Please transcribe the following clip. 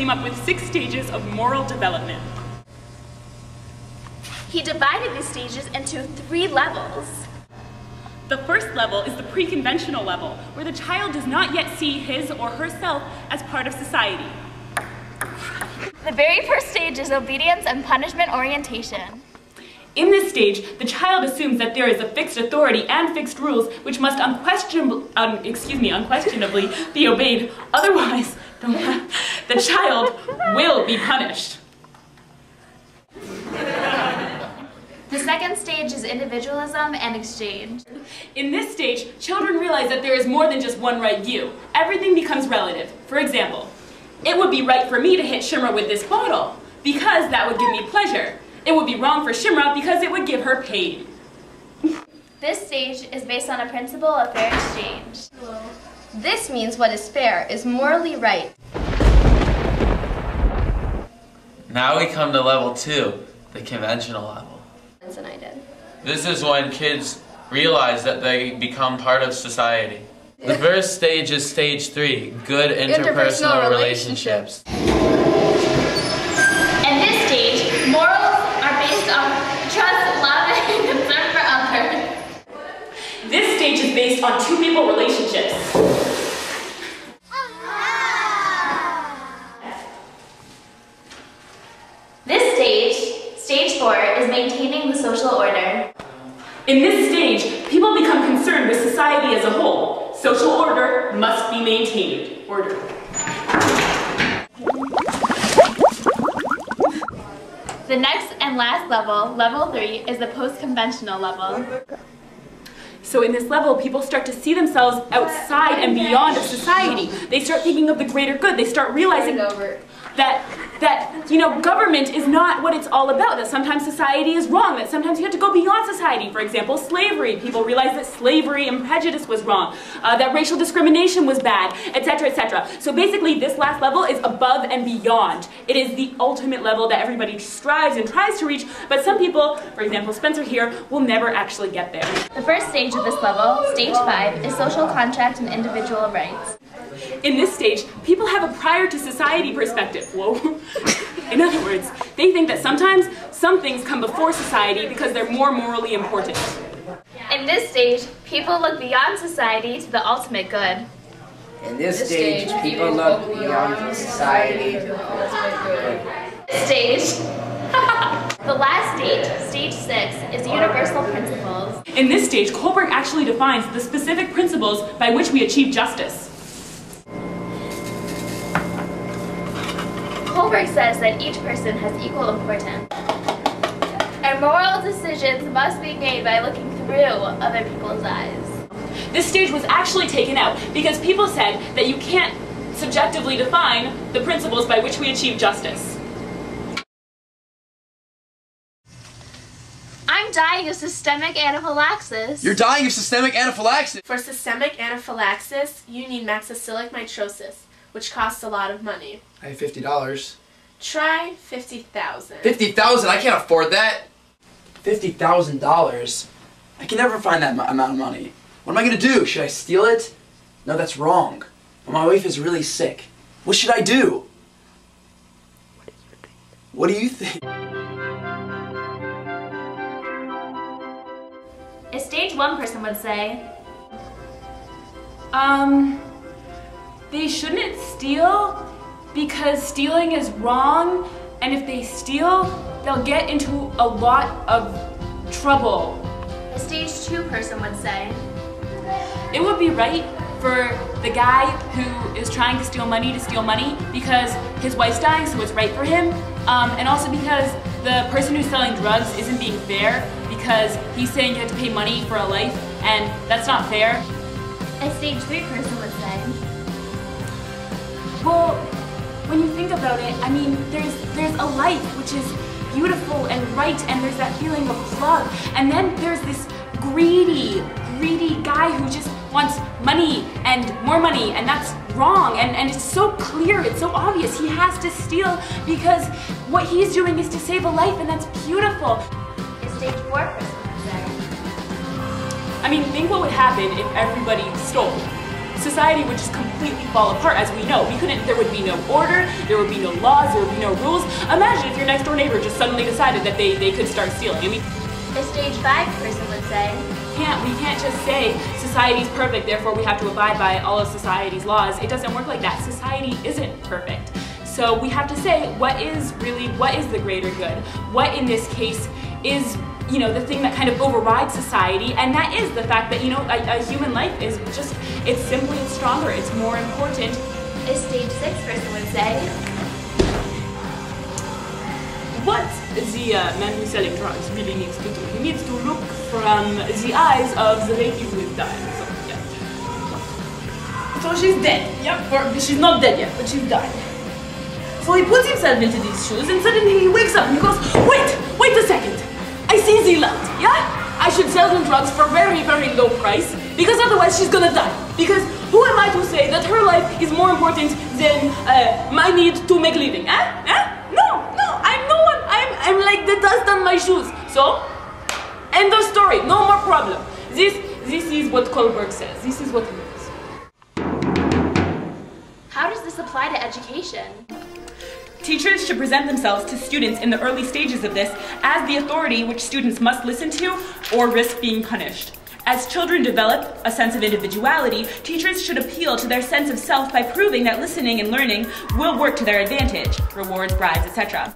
came up with 6 stages of moral development. He divided these stages into 3 levels. The first level is the pre-conventional level, where the child does not yet see his or herself as part of society. The very first stage is obedience and punishment orientation. In this stage, the child assumes that there is a fixed authority and fixed rules which must unquestionably be obeyed, otherwise the child will be punished. The second stage is individualism and exchange. In this stage, children realize that there is more than just one right view. Everything becomes relative. For example, it would be right for me to hit Shimra with this bottle, because that would give me pleasure. It would be wrong for Shimra because it would give her pain. This stage is based on a principle of fair exchange. This means what is fair is morally right. Now we come to level 2, the conventional level. And I did. This is when kids realize that they become part of society. The first stage is stage 3, good interpersonal relationships. In this stage, morals are based on trust, love, and concern for others. This stage is based on 2-people relationships. This stage, stage 4, is maintaining the social order. In this stage, people become concerned with society as a whole. Social order must be maintained. Order. The next and last level, level 3, is the post-conventional level. So in this level, people start to see themselves outside and beyond of society. They start thinking of the greater good. They start realizing that government is not what it's all about, that sometimes society is wrong, that sometimes you have to go beyond society. For example, slavery. People realized that slavery and prejudice was wrong, that racial discrimination was bad, etc., etc. So basically, this last level is above and beyond. It is the ultimate level that everybody strives and tries to reach, but some people, for example, Spencer here, will never actually get there. The first stage of this level, stage 5, is social contract and individual rights. In this stage, people have a prior to society perspective. Whoa. In other words, they think that sometimes some things come before society because they're more morally important. In this stage, people look beyond society to the ultimate good. In this stage, people look beyond society to the ultimate good. This stage, the last stage, stage 6, is universal principles. In this stage, Kohlberg actually defines the specific principles by which we achieve justice. Kohlberg says that each person has equal importance, and moral decisions must be made by looking through other people's eyes. This stage was actually taken out because people said that you can't subjectively define the principles by which we achieve justice. I'm dying of systemic anaphylaxis. You're dying of systemic anaphylaxis! For systemic anaphylaxis, you need maxillocytic nitrosis, which costs a lot of money. I have $50. Try 50,000. 50,000? I can't afford that! $50,000? I can never find that amount of money. What am I gonna do? Should I steal it? No, that's wrong. But my wife is really sick. What should I do? What do you think? A stage 1 person would say, They shouldn't steal because stealing is wrong, and if they steal, they'll get into a lot of trouble. a stage 2 person would say, It would be right for the guy who is trying to steal money because his wife's dying, so it's right for him, and also because the person who's selling drugs isn't being fair because he's saying you have to pay money for a life, and that's not fair. a stage 3 person would say, Well, when you think about it, I mean, there's a life which is beautiful and right, and there's that feeling of love, and then there's this greedy guy who just wants money, and that's wrong, and it's so clear, it's so obvious, he has to steal because what he's doing is to save a life, and that's beautiful. a stage 4 person would say, I mean, think what would happen if everybody stole. society would just completely fall apart, as we know. There would be no order, there would be no laws, there would be no rules. Imagine if your next door neighbor just suddenly decided that they could start stealing. I mean, A stage 5 person would say. we can't just say society's perfect, therefore we have to abide by all of society's laws. It doesn't work like that. Society isn't perfect. So we have to say what is the greater good? What in this case is, the thing that kind of overrides society, and that is the fact that, a human life is just, it's stronger, it's more important. A stage 6 person would say. What the man who's selling drugs really needs to do, he needs to look from the eyes of the lady who is dying. So she's dead, or she's not dead yet, but she's dying. So he puts himself into these shoes and suddenly he wakes up and he goes, wait a second, I see the light, I should sell them drugs for very, very low price because otherwise she's gonna die. Because who am I to say that her life is more important than my need to make a living, No, I'm no one, I'm like the dust on my shoes. So, end of story, no more problem. This is what Kohlberg says, this is what he means. How does this apply to education? Teachers should present themselves to students in the early stages of this as the authority which students must listen to or risk being punished. As children develop a sense of individuality, teachers should appeal to their sense of self by proving that listening and learning will work to their advantage, rewards, bribes, etc.